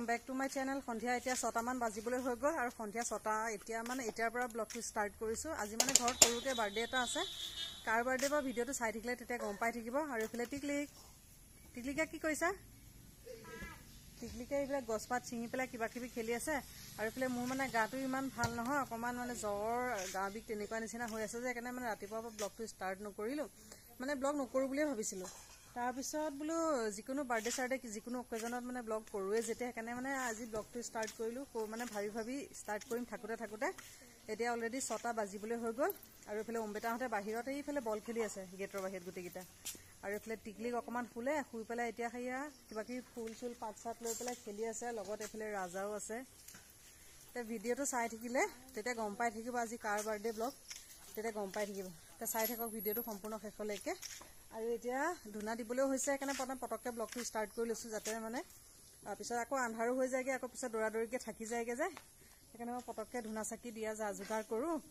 Welcome back to my channel सन्धिया एतिया 6टा मान बाजिबले হৈ গল আৰু সন্ধিয়া 6টা এতিয়া মানে এতিয়াৰ পৰা ব্লগটো স্টাৰ্ট কৰিছো আজি মানে ঘৰত সৰুকে বাৰ্থডে এটা আছে কাৰ বাৰ্থডে বা ভিডিওটো চাই থাকিলে তেতিয়া গম পাই থাকিব আৰু এফালে টিকলিকা কি কৈছা টিকলিকা এইবিলাক গছপাত চিঙি পেলাই কিবা কিবি খেলি আছে আৰু এফালে মোৰ মানে গাটো ইমান ভাল নহয় অকমান মানে জ্বৰ গা বিষ তেনেকুৱা নিচিনা হৈ আছে যে একাৰণে মানে ৰাতিপুৱাৰ পৰা ব্লগটো স্টাৰ্ট নকৰিলো মানে ব্লগ নকৰো বুলি ভাবিছিলো তাৰ পিছত বুলো যিকোনো বাৰ্থডে সাৰ্ডে যিকোনো অকেজনত মানে ব্লগ কৰোৱে যেতে একাৰণে মানে আজি ব্লগটো স্টাৰ্ট কৰিলো মানে ভাবি স্টাৰ্ট কৰিম থাকুতে এতিয়া অলৰেডি 6টা বাজিবলে হৈ গল আৰু এফালে অম্বেটাহতে বাহিৰত এইফালে বল খেলি আছে গেটৰ বাহিৰত গুটিকিটা আৰু এফালে টিকলিক অকমান ফুলে শুই পেলাই এতিয়া খাইয়া কিবা কি ফুল চুল পাত সাত লৈ পেলাই খেলি আছে লগত এফালে ৰাজাও আছে তে ভিডিওটো চাই থাকিলে তেতিয়া গম পাই থাকিব আজি কাৰ বাৰ্থডে ব্লগ তেতিয়া গম পাই থাকিব তে চাই থাকক ভিডিওটো সম্পূৰ্ণ শেষলৈকে আৰু এতিয়া ধুনা দিবলেও হৈছে একাৰণে পটককে ব্লগটো স্টাৰ্ট কৰি লৈছো যাতে মানে পিছত আকৌ আন্ধাৰো হৈ যায়গে আকৌ পিছত দৌৰাদৌৰিকে থাকি যায়গে যে একাৰণে মই পটককে ধুনা চাকি দিয়া যা যোগাৰ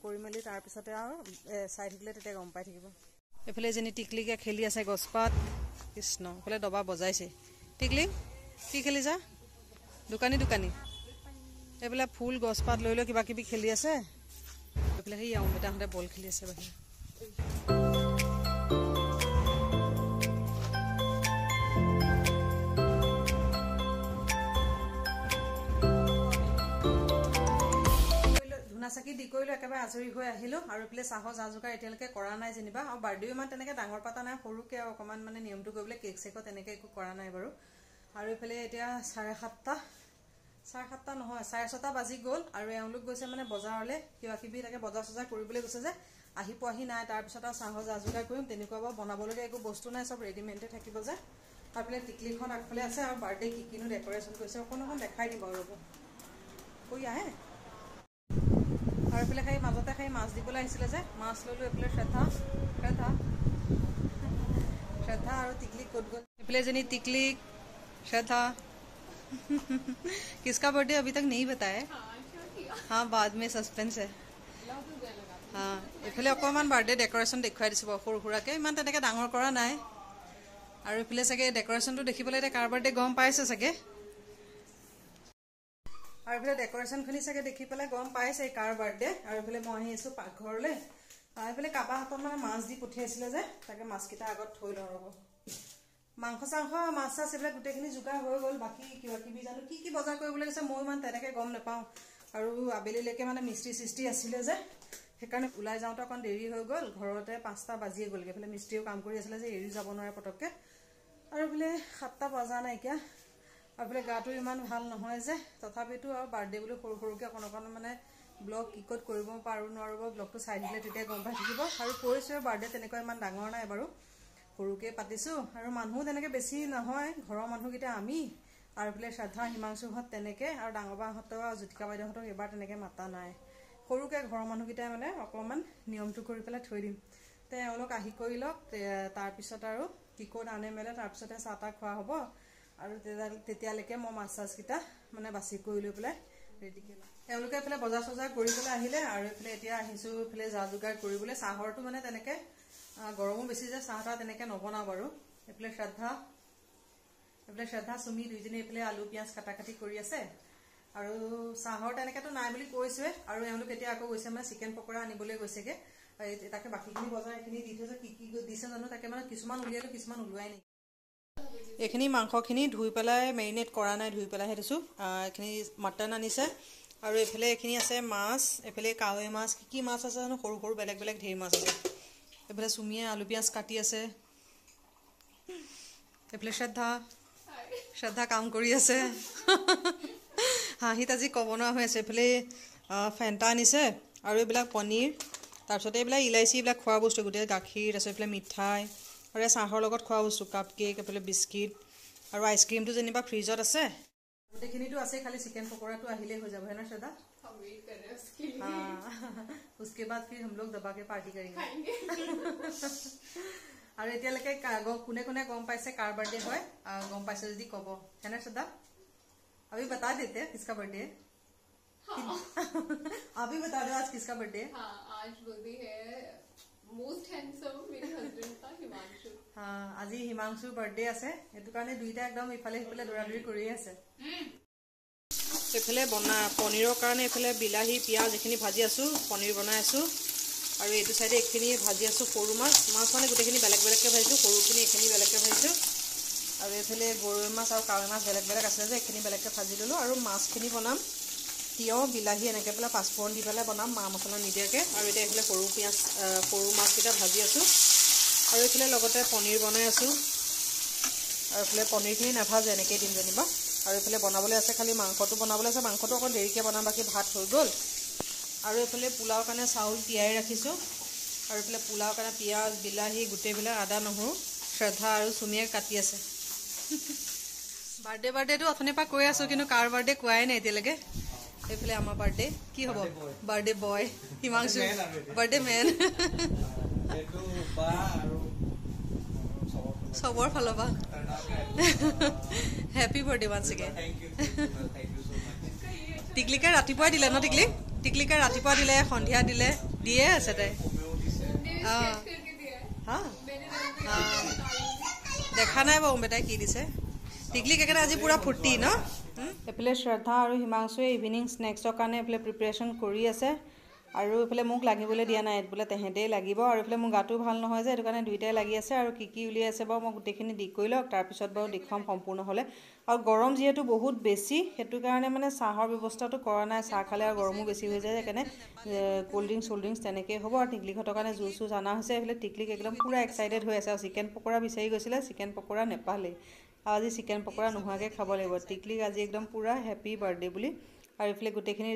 কৰি মেলি তাৰ পিছতে আৰু চাই থাকিলে তেতিয়া গম পাই থাকিব এফালে যেনি টিকলিকে খেলি আছে গছপাত কৃষ্ণ এফালে দবা বজাইছে টিকলি কি খেলি যা দোকানী এফালে ফুল গছপাত লৈ লৈ কিবা কিবি খেলি আছে এফালে সেই অমিতাহঁতে বল খেলি আছে বাহিৰত নাসাকি দি কইলো একেবাৰে আজৰি হৈ আহিলো আৰু প্লে চাহৰ জাজুকা এতিয়ালকে কৰা নাই যেনিবা আৰু বাৰ্থডে ইমান তেনেকে ডাঙৰ পাতা নাই সৰুকে অকমান মানে নিয়মটো কৰিবলৈ কেক চেক তেনেকে একো কৰা নাই বাৰু আৰু ইফালে এতিয়া 7:30 নহয় 6:30 বাজি গল আৰু এওঁলোক গৈছে মানে বজাৰলে কিবা কিবি তাকে বজাৰ সজাৰ কৰিবলৈ গৈছে যে আহি পোৱাহি নাই তাৰ পিছত আৰু চাহৰ জাজুকা কৰিম তেনেকুৱা বনাবলগে একো বস্তু নাই সব ৰেডিমেডে থাকিব যে আৰু প্লে টিকলিখন আগফালে আছে আৰু বাৰ্থডে কিকিনো ডেকোৰেশন কৰিছে অকন দেখাই দিম আৰু কই আহে আৰু পেলে খাই মাজতে খাই মাছ দিবলৈ আহিছিলে যে মাছ ললো এফালে শ্ৰদ্ধা আৰু টিকলি কত গল এফালে জনি টিকলি श्रद्धा किसका बर्थडे अभी तक नहीं बताया हाँ बाद में सस्पेंस है हाँ इफाले अकमान बर्थडे डेकोरेशन देखुवाई दिसो सৰু সৰুকে ইমান তেনেকে ডাঙৰ কৰা নাই আৰু ইফালে সকে ডেকোৰেশনটো দেখিবলৈ এটা কাৰ বাৰ্থডে গম পাইছে সকে আৰু ইফালে ডেকোৰেশন খনি সকে দেখি পেলাই গম পাইছে কাৰ বাৰ্থডে আৰু ইফালে মই আহিছো পাকঘৰলে ইফালে কাবা হাতত মানে মাছ দি পঠিয়াইছিলে যে তাকে মাছ কিটা আগত থৈ লৰব মাংস চাংখ মাছ আছে গুটেখিনি জুগাৰ হৈ গল বাকি কিবা কিবি জানো কি বজাৰ কৰিবলৈ গৈছে মই ইমান তেনেকে গম নাপাও আৰু আবেলিলৈকে মানে মিষ্টি সিষ্টি আছিল যে হেকাৰণে উলাই যাওঁতে অকন দেৰি হৈ গল ঘৰতে 5টা বাজিয়ে গলগে ফলে মিষ্টিও কাম কৰি আছিল যে এৰি যাব নোৱাৰে পটককে আৰু বলে 7টা বাজা নাই কিয়া আৰু বলে গাটো ইমান ভাল নহয় যে তথাপিতো আৰু বাৰ্থডে বুলি সৰুকে অকন মানে ব্লগ কিকত কৰিব পাৰো নোৱাৰো ব্লগটো চাই দিলে তেতিয়া গম পাই থাকিব আৰু কৈছো বাৰ্থডে তেনেকৈ ইমান ডাঙৰ নাই বাৰু সৰুকে পাতিছো আৰু মানুহ তেনেকে বেছি নহয় ঘৰৰ মানুহকিটা আমি আৰু বলে শ্ৰদ্ধা হিমাংশুহত তেনেকে আৰু ডাঙৰবাহত আৰু জুতিকা বাইদেউহতক এবাৰ তেনেকে মাতা নাই সৰুকে ঘৰৰ মানুহকিটা মানে অকমান নিয়মটো কৰি পেলাই থৈ দিম তে এওঁলোক আহি কৰিলক তাৰ পিছত আৰু টিকট আনে মেলে তাৰ পিছতে চাটা খোৱা হ'ব আৰু তেতিয়ালৈকে মই মাছাজ কিটা মানে বাছি কৰি লৈ পেলাই ৰেডি কৰিম এওঁলোকে এফালে বজাৰ সজাৰ কৰিবলৈ আহিলে আৰু এফালে এতিয়া আহিছো এফালে জাজুগাৰ কৰিবলৈ চাহৰটো মানে তেনেকে গৰমো বেছি যে চাহটা তেনেকে নবনাও বাৰু এফালে শ্ৰদ্ধা সুমি দুইজনী এফালে আলু পিয়াজ কাটাকাটি কৰি আছে আৰু চাহৰ তেনেকেতো নাই বুলি কৈছে আৰু এওঁলোক এতিয়া আকৌ গৈছে মানে চিকেন পকৰা আনিবলৈ গৈছেগে তাকে বাকিখিনি বজাৰ এখিনি দি থৈছে কি দিছে জানো তাকে মানে কিছুমান উলিয়ালো কিছুমান উলুৱাই নাই এখিনি মাংসখিনি ধুই পেলাই মেৰিনেট কৰা নাই ধুই পেলাই হেদিছো এখিনি মটন আনিছে আৰু এফালে এখিনি আছে মাছ এফালে কাৱৈ মাছ কি মাছ আছে জানো সৰু বেলেগ ঢেৰ মাছ আছে এফালে সুমিয়ে আলু পিয়াজ কাটি আছে এফালে শ্ৰদ্ধা কাম কৰি আছে হাঁহিত আজি কবনোৱা হৈ আছে এফালে ফেন্টা আনিছে আৰু এইবিলাক পনীৰ তাৰ পিছতে এইবিলাক ইলাইচি এইবিলাক খোৱা বস্তু গুটে গাখীৰ আছে এফালে মিঠাই আৰু চাহৰ লগত খোৱা বস্তু কাপ কেক এফালে বিস্কিট আৰু আইসক্ৰীমটো যেনিবা ফ্ৰিজত আছে গুটেখিনিটো আছে খালি চিকেন পকৰাটো আহিলে হৈ যাব হেনা শ্ৰদ্ধা हम वेट कर रहे हैं उसके लिए उसके बाद फिर हम लोग दबा के पार्टी करेंगे और एतियालके कोने गम पाइसे कार बर्थडे होय गम पाइसे जदी कबो है ना श्रद्धा अभी बता देते हैं किसका बर्थडे है अभी बता दो आज किसका बर्थडे है हाँ आज बर्थडे है मोस्ट हैंडसम मेरे हस्बैंड का हिमांशु हाँ আজি হিমাংশুৰ बर्थडे আছে এটো কাৰণে দুইটা একদম ইফালে হিফালে দৌৰাদৌৰি কৰি আছে এইফালে পনীৰৰ কাৰণে এইফালে বিলাহী পিঁয়াজ এইখিনি ভাজি আছোঁ, পনীৰ বনাই আছোঁ। আৰু এইটো চাইডে এইখিনি ভাজি আছোঁ সৰু মাছ মানে গোটেইখিনি বেলেগ বেলেগকৈ ভাজিছোঁ, সৰুখিনি এইখিনি বেলেগকৈ ভাজিছোঁ। আৰু এইফালে গৰৈ মাছ আৰু কাৱৈ মাছ বেলেগ বেলেগ আছে যে এইখিনি বেলেগকৈ ভাজি ল'লোঁ। আৰু মাছখিনি বনাম তিয়ঁহ বিলাহী এনেকৈ পেলাই পাঁচফোৰণ দি পেলাই বনাম, মা মছলা নিদিয়াকৈ। আৰু এতিয়া এইফালে সৰু মাছকেইটা ভাজি আছোঁ। আৰু এইফালে লগতে পনীৰ বনাই আছোঁ। আৰু এইফালে পনীৰখিনি নাভাজে, এনেকৈ দিম যেনিবা। আৰু এইফালে বনাবলৈ আছে, খালি মাংসটো বনাবলৈ আছে, মাংসটো অকণ দেৰিকৈ বনাম, বাকী ভাত হৈ গ'ল। আৰু এইফালে পোলাওৰ কাৰণে চাউল তিয়াই ৰাখিছোঁ। আৰু এইফালে পোলাওৰ কাৰণে পিঁয়াজ বিলাহী গোটেইবিলাক আদা নহৰু শ্ৰদ্ধা আৰু চুমিয়ে কাটি আছে। বাৰ্থডেটো অথনিৰ পৰা কৈ আছোঁ, কিন্তু কাৰ বাৰ্থডে কোৱাই নাই এতিয়ালৈকে। এইফালে আমাৰ বাৰ্থডে কি হ'ব, বাৰ্থডে বয় হিমাংশু, বাৰ্থডে মেন চবৰ ফালৰ পৰা হেপী বাৰ্থডে ওৱান্স এগেইন। টিকলিকে ৰাতিপুৱাই দিলে ন, টিকলিকে ৰাতিপুৱা দিলে, সন্ধিয়া দিলে, দিয়ে আছে তাই। দেখা নাই বাৰু বেটাই কি দিছে। টিকলিক একেবাৰে আজি পুৰা ফূৰ্তি ন। এইফালে শ্ৰদ্ধা আৰু হিমাংশুৱে ইভিনিং স্নেক্সৰ কাৰণে এইফালে প্ৰিপেৰেশ্যন কৰি আছে। আৰু এইফালে মোক লাগিবলৈ দিয়া নাই, বোলে তেহেঁতেই লাগিব। আৰু এইফালে মোৰ গাটো ভাল নহয় যে, সেইটো কাৰণে দুইটাই লাগি আছে। আৰু কি উলিয়াই আছে বাৰু মই গোটেইখিনি দি কৰি লওক, তাৰপিছত বাৰু দেখুৱাম সম্পূৰ্ণ হ'লে। আৰু গৰম যিহেতু বহুত বেছি, সেইটো কাৰণে মানে চাহৰ ব্যৱস্থাটো কৰা নাই, চাহ খালে আৰু গৰমো বেছি হৈ যায়, সেইকাৰণে ক'ল্ড ড্ৰিংকছ তেনেকৈ হ'ব। আৰু টিকলিহঁতৰ কাৰণে জুচ অনা হৈছে। এইফালে টিকলিক একদম পূৰা এক্সাইটেড হৈ আছে। আৰু চিকেন পকোৰা বিচাৰি গৈছিলে, চিকেন পকোৰা নেপালেই। আৰু আজি চিকেন পকোৰা নোহোৱাকৈ খাব লাগিব। টিকলিক আজি একদম পূৰা হেপী বাৰ্থডে বুলি। আৰু এইফালে গোটেইখিনি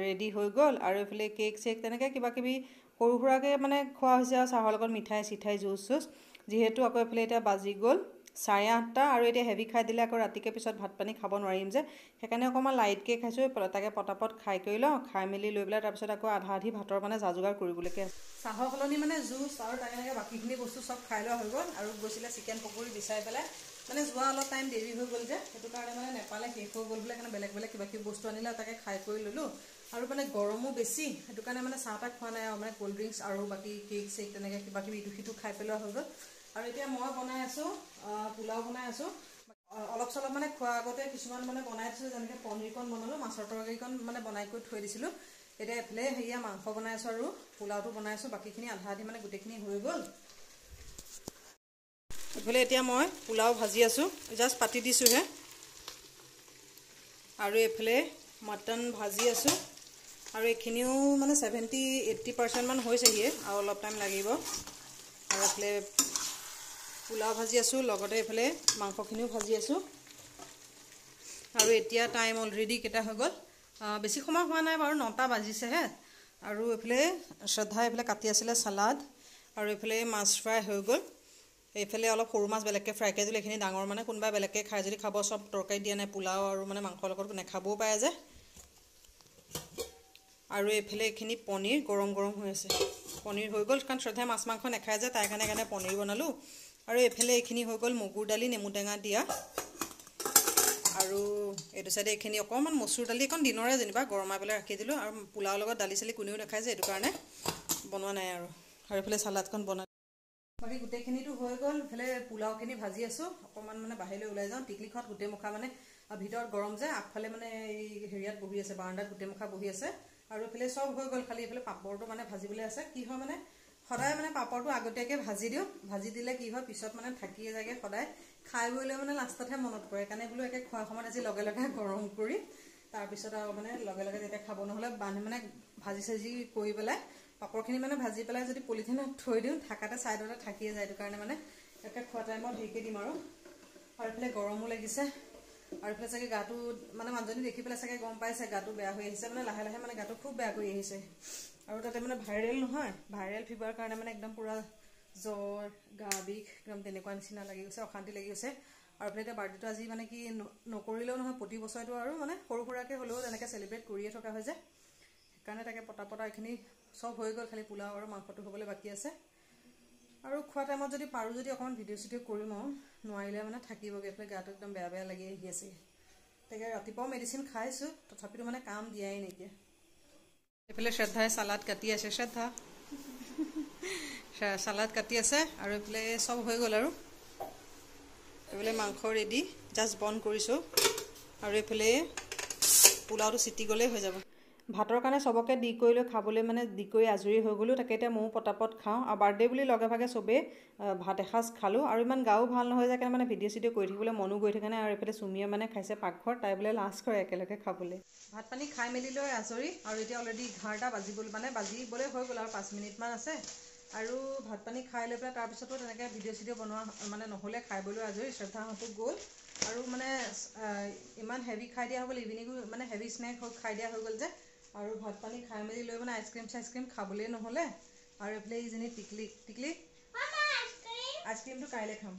ৰেডি হৈ গ'ল। আৰু এইফালে কেক চেক তেনেকৈ কিবা কিবি সৰু সুৰাকৈ মানে খোৱা হৈছে। আৰু চাহৰ লগত মিঠাই চিঠাই জুচ চুচ, যিহেতু আকৌ এইফালে এতিয়া বাজি গ'ল 8:30। আৰু এতিয়া হেভি খাই দিলে আকৌ ৰাতিকৈ পিছত ভাত পানী খাব নোৱাৰিম যে, সেইকাৰণে অকণমান লাইটকৈ খাইছোঁ। তাকে পটাপট খাই কৰি লওঁ, খাই মেলি লৈ পেলাই তাৰপিছত আকৌ আধা আধি ভাতৰ মানে যা যোগাৰ কৰিবলৈকে আছে। চাহৰ সলনি মানে জুচ আৰু তেনেকৈ বাকীখিনি বস্তু চব খাই লোৱা হৈ গ'ল। আৰু গৈছিলে চিকেন পকৰি বিচাৰি পেলাই, মানে যোৱা অলপ টাইম দেৰি হৈ গ'ল যে, সেইটো কাৰণে মানে নেপালে, শেষ হৈ গ'ল বোলে, কাৰণে বেলেগ বেলেগ কিবা কিবি বস্তু আনিলে, তাকে খাই কৰি ল'লোঁ। আৰু মানে গৰমো বেছি, সেইটো কাৰণে মানে চাহ তাহ খোৱা নাই আৰু মানে ক'ল্ড ড্ৰিংকছ আৰু বাকী কেক চেক তেনেকৈ কিবা কিবি ইটো সিটো খাই পেলোৱা হৈ গ'ল। আৰু এতিয়া মই বনাই আছোঁ, পোলাও বনাই আছোঁ। অলপ চলপ মানে খোৱাৰ আগতে কিছুমান মানে বনাই দিছিলোঁ, যেনেকৈ পনীৰকণ বনালোঁ, মাছৰ তৰকাৰীকণ মানে বনাই কৰি থৈ দিছিলোঁ। এতিয়া এইফালে সেয়া মাংস বনাই আছোঁ আৰু পোলাওটো বনাই আছোঁ। বাকীখিনি আধা আধি মানে গোটেইখিনি হৈ গ'ল। এইফালে এতিয়া মই পোলাও ভাজি আছোঁ, জাষ্ট পাতি দিছোঁহে। আৰু এইফালে মটন ভাজি আছোঁ। আৰু এইখিনিও মানে 70-80% মান হৈছেহি, আৰু অলপ টাইম লাগিব। আৰু এইফালে পোলাও ভাজি আছোঁ, লগতে এইফালে মাংসখিনিও ভাজি আছোঁ। আৰু এতিয়া টাইম অলৰেডি কেইটা হৈ গ'ল, বেছি সময় হোৱা নাই বাৰু, 9টা বাজিছেহে। আৰু এইফালে শ্ৰদ্ধা এইফালে কাটি আছিলে চালাড। আৰু এইফালে মাছ ফ্ৰাই হৈ গ'ল। এইফালে অলপ সৰু মাছ বেলেগকৈ ফ্ৰাই কৰি দিলোঁ, এইখিনি ডাঙৰ মানে কোনোবাই বেলেগকৈ খাই যদি খাব, চব তৰকাৰী দিয়া নাই, পোলাও আৰু মানে মাংসৰ লগত নাখাবও পাৰে যে। আৰু এইফালে এইখিনি পনীৰ গৰম গৰম হৈ আছে, পনীৰ হৈ গ'ল, কাৰণ শ্ৰদ্ধাই মাছ মাংস নাখায় যে, তাইৰ কাৰণে পনীৰ বনালোঁ। আৰু এইফালে এইখিনি হৈ গ'ল মগুৰ দালি নেমু টেঙা দিয়া। আৰু এইটো চাইডে এইখিনি অকণমান মচুৰ দালি, অকণ দিনৰে যেনিবা গৰমাই পেলাই ৰাখি দিলোঁ। আৰু পোলাওৰ লগত দালি চালি কোনেও নাখায় যে, এইটো কাৰণে বনোৱা নাই আৰু এইফালে চালাডখন বনাই বাকী গোটেইখিনিতো হৈ গ'ল। এইফালে পোলাওখিনি ভাজি আছোঁ, অকণমান মানে বাহিৰলৈ ওলাই যাওঁ। টিকলিখনত গোটেই মুখা মানে ভিতৰত গৰম যে, আগফালে মানে এই হেৰিয়াত বহি আছে, বাৰাণ্ডাত গোটেই মুখা বহি আছে। আৰু এইফালে চব হৈ গ'ল, খালি এইফালে পাপৰটো মানে ভাজিবলৈ আছে। কি হয় মানে সদায় মানে পাপৰটো আগতীয়াকৈ ভাজি দিওঁ, ভাজি দিলে কি হয় পিছত মানে থাকিয়ে যায়গৈ, সদায় খাই বৈ লৈ মানে লাষ্টতহে মনত পৰে। সেইকাৰণে বোলো একে খোৱাৰ সময়ত আজি লগে লগে গৰম কৰি, তাৰপিছত আৰু মানে লগে লগে যেতিয়া খাব, নহ'লে মানে ভাজি চাজি কৰি পেলাই পাপৰখিনি মানে ভাজি পেলাই যদি পলিথিনত থৈ দিওঁ, থাকাতে ছাইডতে থাকিয়ে যায়। এইটো কাৰণে মানে একে খোৱা টাইমত হেৰিকৈ দিম আৰু এইফালে গৰমো লাগিছে। আৰু এইফালে চাগে গাটো মানে মানুহজনী দেখি পেলাই চাগে গম পাইছে গাটো বেয়া হৈ আহিছে, মানে লাহে লাহে মানে গাটো খুব বেয়া কৰি আহিছে। আৰু তাতে মানে ভাইৰেল নহয়, ভাইৰেল ফিভাৰ কাৰণে মানে একদম পূৰা জ্বৰ, গা বিষ, একদম তেনেকুৱা নিচিনা লাগি গৈছে, অশান্তি লাগি গৈছে। আৰু এইফালে এতিয়া বাৰ্থডেটো আজি মানে কি নকৰিলেও নহয়, প্ৰতি বছৰটো আৰু মানে সৰু সুৰাকৈ হ'লেও তেনেকৈ চেলিব্ৰেট কৰিয়ে থকা হয় যে, সেইকাৰণে তাকে পটা এইখিনি চব হৈ গ'ল, খালি পোলাও আৰু মাংসটো হ'বলৈ বাকী আছে। আৰু খোৱা টাইমত যদি পাৰোঁ যদি অকণমান ভিডিঅ' চিডিঅ' কৰিম, আৰু নোৱাৰিলে মানে থাকিবগৈ। এইফালে গাটো একদম বেয়া বেয়া লাগি আহি আছে। তাকে ৰাতিপুৱাও মেডিচিন খাইছোঁ, তথাপিতো মানে কাম দিয়াই নাইকিয়া। এইফালে শ্ৰদ্ধাই চালাড কাটি আছে, শ্ৰদ্ধা চালাড কাটি আছে। আৰু এইফালে চব হৈ গ'ল। আৰু এইফালে মাংস ৰেডি, জাষ্ট বন্ধ কৰিছোঁ। আৰু এইফালে পোলাওটো চিটি গ'লেই হৈ যাব ভাতৰ কাৰণে সবকে দি কৰি লৈ খাবলৈ মানে দি কৰি আজৰি হৈ গ'লো তাকে এতিয়া ময়ো পটাপট খাওঁ আৰু বাৰ্থডে বুলি লগে ভাগে চবেই ভাত এসাঁজ খালোঁ আৰু ইমান গাও ভাল নহয় যে কাৰণে মানে ভিডিঅ' চিডিঅ' কৰি থাকিবলৈ মনো গৈ থাকে নাই আৰু এইফালে চুমিয়ে মানে খাইছে পাকঘৰ তাই বোলে লাষ্ট কৰে একেলগে খাবলৈ ভাত পানী খাই মেলি লৈ আজৰি আৰু এতিয়া অলৰেডি 11টা বাজিবলৈ হৈ গ'ল আৰু 5 মিনিটমান আছে আৰু ভাত পানী খাই লৈ পেলাই তাৰপিছতো তেনেকৈ ভিডিঅ' চিডিঅ' বনোৱা মানে নহ'লে খাই বৈ লৈ আজৰি শ্ৰদ্ধাহঁতো গ'ল আৰু মানে ইমান হেভি খাই দিয়া হৈ গ'ল ইভিনিঙো মানে হেভি স্নেক খাই দিয়া হৈ গ'ল যে আৰু ভাত পানী খাই মেলি লৈ মানে আইচক্ৰীম খাবলৈ নহ'লে আৰু এইফালে এইজনী টিকলি আইচক্ৰীমটো কাইলৈ খাম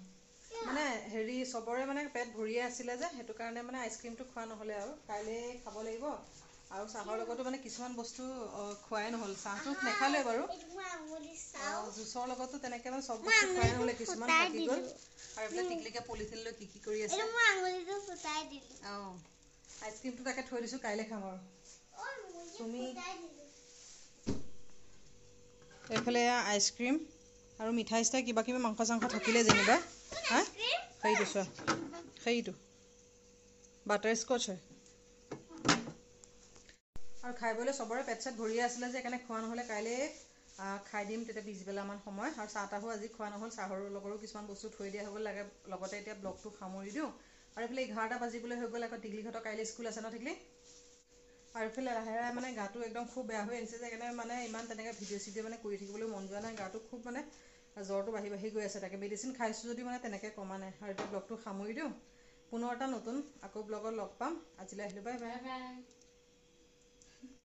মানে হেৰি চবৰে মানে পেট ভৰিয়ে আছিলে যে সেইটো কাৰণে মানে আইচক্ৰীমটো খোৱা নহ'লে আৰু কাইলৈ খাব লাগিব আৰু চাহৰ লগতো মানে কিছুমান বস্তু খোৱাই নহ'ল চাহটো নেখালে বাৰু জুচৰ লগতো তেনেকৈ মানে চব বস্তু খোৱাই নহ'লে কিছুমান থাকি গ'ল আৰু এইফালে টিকলিকে পলিথিন লৈ কি কৰি আছে অঁ আইচক্ৰীমটো তাকে থৈ দিছোঁ কাইলৈ খাম আৰু তুমি এইফালে আইচক্ৰীম আৰু মিঠাই চিঠাই কিবা কিবি মাংস চাংস থাকিলে যেনিবা হা সেইটো চোৱা সেইটো বাটাৰ স্কচ হয় আৰু খাই বলে চবৰে পেট চেট ভৰিয়ে আছিলে যে সেইকাৰণে খোৱা নহ'লে কাইলৈ খাই দিম তেতিয়া পিছবেলামান সময় আৰু চাহ তাহো আজি খোৱা নহ'ল চাহৰ লগৰো কিছুমান বস্তু থৈ দিয়া হ'ব লাগে লগতে এতিয়া ব্লগটো সামৰি দিওঁ আৰু এইফালে 11টা বাজিবলৈ হৈ গ'ল আকৌ টিকলিহঁতৰ কাইলৈ স্কুল আছে ন টিকলি আৰু এইফালে লাহে লাহে মানে গাটো একদম খুব বেয়া হৈ আহিছে যে সেইকাৰণে মানে ইমান তেনেকৈ ভিডিঅ' চিডিঅ' মানে কৰি থাকিবলৈ মন যোৱা নাই গাটো খুব মানে জ্বৰটো বাঢ়ি গৈ আছে তাকে মেডিচিন খাইছোঁ যদি মানে তেনেকৈ কমা নাই আৰু এতিয়া ব্লগটো সামৰি দিওঁ পুনৰ এটা নতুন আকৌ ব্লগত লগ পাম আজিলৈ আহিলোঁ বাই বাই